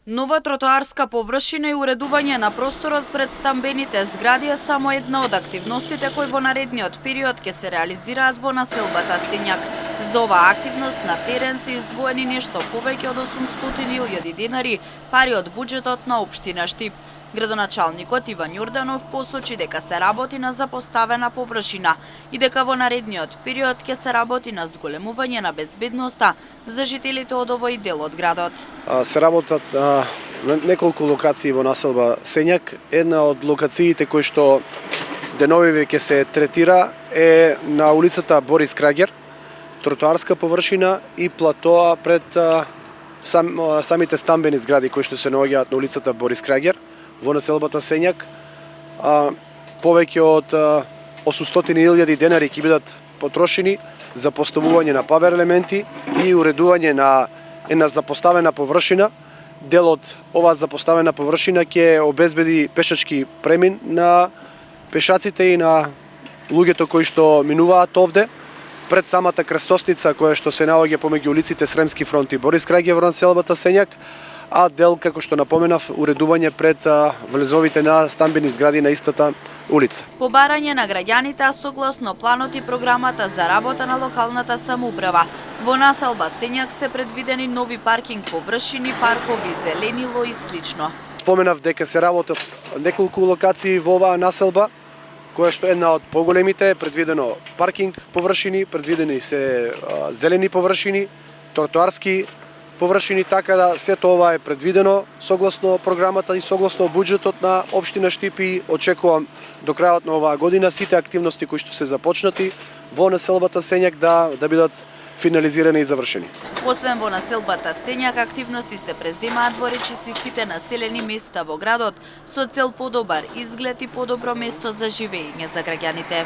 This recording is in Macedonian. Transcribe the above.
Нова тротоарска површина и уредување на просторот пред стамбените згради е само една од активностите кои во наредниот период ќе се реализираат во населбата Сењак. За оваа активност на терен се издвоени нешто повеќе од 800.000 денари, пари од буџетот на општина Штип. Градоначалникот Иван Јорданов посочи дека се работи на запоставена површина и дека во наредниот период ќе се работи на зголемување на безбедноста за жителите од овој дел од градот. Се работат на неколку локации во населба Сењак. Една од локациите кои што деновиве ќе се третира е на улицата Борис Крагер, тротоарска површина и платоа пред самите стамбени згради кои што се наоѓаат на улицата Борис Крагер во населбата Сењак. Повеќе од 800.000 денари ќе бидат потрошени за поставување на павер елементи и уредување на една запоставена површина. Дел од оваа запоставена површина ќе обезбеди пешачки премин на пешаците и на луѓето кои што минуваат овде пред самата крстосница која што се наоѓа помеѓу улиците Сремски фронт и Борис Крагер во населбата Сењак, а дел, како што напоменав, уредување пред влезовите на стамбени згради на истата улица. Побарање на граѓаните, а согласно планот и програмата за работа на локалната самоуправа. Во населба Сењак се предвидени нови паркинг површини, паркови, зеленило и слично. Споменав дека се работат неколку локации во оваа населба, која што една од поголемите е предвидено паркинг површини, предвидени се зелени површини, тротоарски површини, така да сето ова е предвидено согласно програмата и согласно буџетот на општина Штип и очекувам до крајот на оваа година сите активности кои што се започнати во населбата Сењак да бидат финализирани и завршени. Освен во населбата Сењак, активности се преземаат во речиси сите населени места во градот со цел подобар изглед и подобро место за живење за граѓаните.